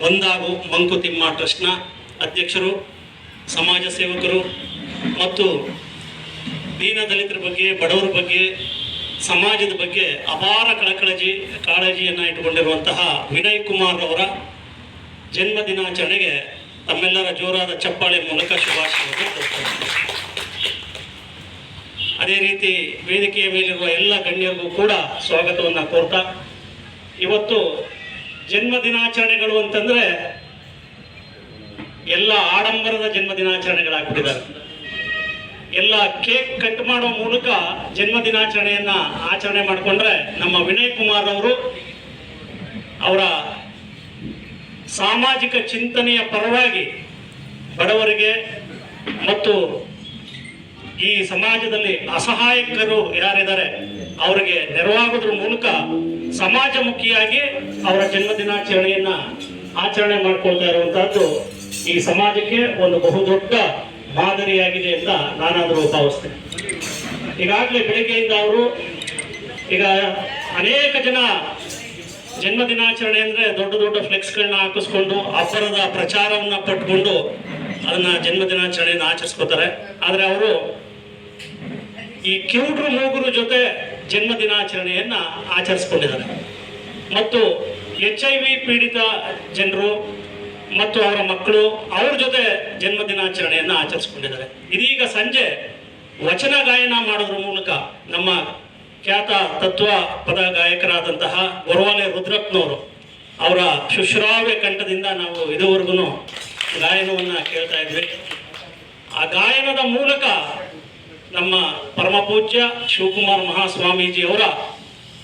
ಒಂದಾಗು ಮಂಕುತಿಮ್ಮ ಟ್ರಸ್ಟ್ನ ಅಧ್ಯಕ್ಷರು, ಸಮಾಜ ಸೇವಕರು ಮತ್ತು ದೀನ ದಲಿತರ ಬಗ್ಗೆ, ಬಡವರ ಬಗ್ಗೆ, ಸಮಾಜದ ಬಗ್ಗೆ ಅಪಾರ ಕಾಳಜಿಯನ್ನು ಇಟ್ಟುಕೊಂಡಿರುವಂತಹ ವಿನಯ್ ಕುಮಾರ್ ಅವರ ಜನ್ಮದಿನಾಚರಣೆಗೆ ತಮ್ಮೆಲ್ಲರ ಜೋರಾದ ಚಪ್ಪಾಳೆ ಮೂಲಕ ಶುಭಾಶಯವನ್ನು ಕೋರುತ್ತೇನೆ. ಅದೇ ರೀತಿ ವೇದಿಕೆಯ ಮೇಲಿರುವ ಎಲ್ಲ ಗಣ್ಯರಿಗೂ ಕೂಡ ಸ್ವಾಗತವನ್ನು ಕೋರ್ತಾ, ಇವತ್ತು ಜನ್ಮದಿನಾಚರಣೆಗಳು ಅಂತಂದರೆ ಎಲ್ಲ ಆಡಂಬರದ ಜನ್ಮದಿನಾಚರಣೆಗಳಾಗ್ಬಿಟ್ಟಿದ್ದಾರೆ. ಎಲ್ಲ ಕೇಕ್ ಕಟ್ ಮಾಡೋ ಮೂಲಕ ಜನ್ಮದಿನಾಚರಣೆಯನ್ನು ಆಚರಣೆ ಮಾಡಿಕೊಂಡ್ರೆ, ನಮ್ಮ ವಿನಯ್ ಕುಮಾರ್ ಅವರು ಅವರ ಸಾಮಾಜಿಕ ಚಿಂತನೆಯ ಪರವಾಗಿ ಬಡವರಿಗೆ ಮತ್ತು ಈ ಸಮಾಜದಲ್ಲಿ ಅಸಹಾಯಕರು ಯಾರಿದ್ದಾರೆ ಅವರಿಗೆ ನೆರವಾಗೋದ್ರ ಮೂಲಕ ಸಮಾಜಮುಖಿಯಾಗಿ ಅವರ ಜನ್ಮದಿನಾಚರಣೆಯನ್ನು ಆಚರಣೆ ಮಾಡ್ಕೊಳ್ತಾ ಇರುವಂತಹದ್ದು ಈ ಸಮಾಜಕ್ಕೆ ಒಂದು ಬಹುದೊಡ್ಡ ಮಾದರಿಯಾಗಿದೆ ಅಂತ ನಾನಾದರೂ ಭಾವಿಸ್ತೇನೆ. ಈಗಾಗಲೇ ಬೆಳಗ್ಗೆಯಿಂದ ಅವರು ಈಗ ಅನೇಕ ಜನ ಜನ್ಮದಿನಾಚರಣೆ ಅಂದರೆ ದೊಡ್ಡ ದೊಡ್ಡ ಫ್ಲೆಕ್ಸ್ಗಳನ್ನ ಹಾಕಿಸ್ಕೊಂಡು ಅಬ್ಬರದ ಪ್ರಚಾರವನ್ನು ಪಟ್ಕೊಂಡು ಅದನ್ನು ಜನ್ಮದಿನಾಚರಣೆಯನ್ನು ಆಚರಿಸ್ಕೋತಾರೆ. ಆದರೆ ಅವರು ಈ ಕಿವುಡ್ರು ಮೂಗುರು ಜೊತೆ ಜನ್ಮದಿನಾಚರಣೆಯನ್ನು ಆಚರಿಸ್ಕೊಂಡಿದ್ದಾರೆ ಮತ್ತು HIV ಪೀಡಿತ ಜನರು ಮತ್ತು ಅವರ ಮಕ್ಕಳು ಅವ್ರ ಜೊತೆ ಜನ್ಮದಿನಾಚರಣೆಯನ್ನು ಆಚರಿಸ್ಕೊಂಡಿದ್ದಾರೆ. ಇದೀಗ ಸಂಜೆ ವಚನ ಗಾಯನ ಮಾಡೋದ್ರ ಮೂಲಕ ನಮ್ಮ ಖ್ಯಾತ ತತ್ವ ಪದ ಗಾಯಕರಾದಂತಹ ಗೊರವಾಲೆ ರುದ್ರಪ್ಪನವರು ಅವರ ಶುಶ್ರಾವ್ಯ ಕಂಠದಿಂದ ನಾವು ಇದುವರೆಗೂ ಗಾಯನವನ್ನು ಕೇಳ್ತಾ ಇದ್ವಿ. ಆ ಗಾಯನದ ಮೂಲಕ ನಮ್ಮ ಪರಮ ಪೂಜ್ಯ ಶಿವಕುಮಾರ್ ಮಹಾಸ್ವಾಮೀಜಿ ಅವರ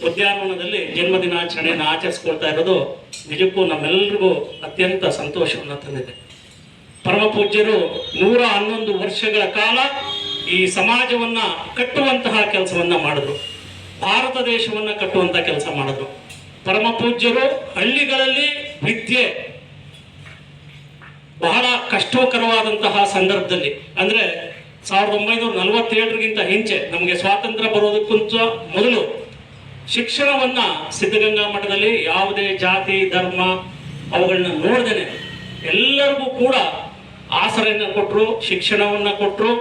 ಉದ್ಯಾನವನದಲ್ಲಿ ಜನ್ಮದಿನಾಚರಣೆಯನ್ನು ಆಚರಿಸ್ಕೊಳ್ತಾ ಇರೋದು ನಿಜಕ್ಕೂ ನಮ್ಮೆಲ್ಲರಿಗೂ ಅತ್ಯಂತ ಸಂತೋಷವನ್ನು ತಂದಿದೆ. ಪರಮ ಪೂಜ್ಯರು 111 ವರ್ಷಗಳ ಕಾಲ ಈ ಸಮಾಜವನ್ನು ಕಟ್ಟುವಂತಹ ಕೆಲಸವನ್ನು ಮಾಡಿದ್ರು, ಭಾರತ ದೇಶವನ್ನು ಕಟ್ಟುವಂಥ ಕೆಲಸ ಮಾಡಿದ್ರು. ಪರಮ ಪೂಜ್ಯರು ಹಳ್ಳಿಗಳಲ್ಲಿ ವಿದ್ಯೆ ಬಹಳ ಕಷ್ಟಕರವಾದಂತಹ ಸಂದರ್ಭದಲ್ಲಿ, ಅಂದರೆ 1947ಗಿಂತ ಹಿಂಚೆ ನಮಗೆ ಸ್ವಾತಂತ್ರ್ಯ ಬರೋದಕ್ಕಿಂತ ಮೊದಲು ಶಿಕ್ಷಣವನ್ನು ಸಿದ್ಧಗಂಗಾ ಮಠದಲ್ಲಿ ಯಾವುದೇ ಜಾತಿ ಧರ್ಮ ಅವುಗಳನ್ನ ನೋಡ್ದೇನೆ ಎಲ್ಲರಿಗೂ ಕೂಡ ಆಸರೆಯನ್ನು ಕೊಟ್ಟರು, ಶಿಕ್ಷಣವನ್ನು ಕೊಟ್ಟರು,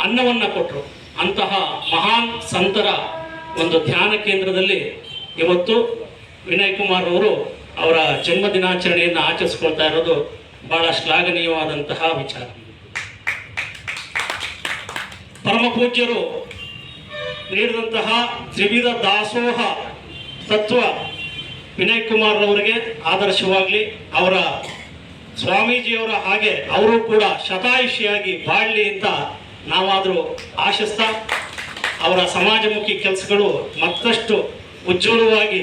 ಅನ್ನವನ್ನು ಕೊಟ್ಟರು. ಅಂತಹ ಮಹಾನ್ ಸಂತರ ಒಂದು ಧ್ಯಾನ ಕೇಂದ್ರದಲ್ಲಿ ಇವತ್ತು ವಿನಯ್ ಕುಮಾರ್ ಅವರು ಅವರ ಜನ್ಮದಿನಾಚರಣೆಯನ್ನು ಆಚರಿಸ್ಕೊಳ್ತಾ ಇರೋದು ಬಹಳ ಶ್ಲಾಘನೀಯವಾದಂತಹ ವಿಚಾರ. ಪರಮ ಪೂಜ್ಯರು ನೀಡಿದಂತಹ ತ್ರಿವಿಧ ದಾಸೋಹ ತತ್ವ ವಿನಯ್ ಕುಮಾರ್ ಅವರಿಗೆ ಆದರ್ಶವಾಗಲಿ, ಅವರ ಸ್ವಾಮೀಜಿಯವರ ಹಾಗೆ ಅವರು ಕೂಡ ಶತಾಯುಷಿಯಾಗಿ ಬಾಳಲಿ ಅಂತ ನಾವಾದರೂ ಆಶಿಸ್ತಾ, ಅವರ ಸಮಾಜಮುಖಿ ಕೆಲಸಗಳು ಮತ್ತಷ್ಟು ಉಜ್ವಲವಾಗಿ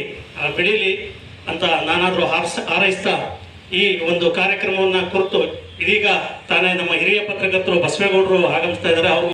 ಬೆಳೀಲಿ ಅಂತ ನಾನಾದರೂ ಹಾರೈಸ್ತಾ ಈ ಒಂದು ಕಾರ್ಯಕ್ರಮವನ್ನು ಕುರಿತು ಇದೀಗ ತಾನೇ ನಮ್ಮ ಹಿರಿಯ ಪತ್ರಕರ್ತರು ಬಸವೇಗೌಡರು ಆಗಮಿಸ್ತಾ ಇದ್ದಾರೆ. ಅವರು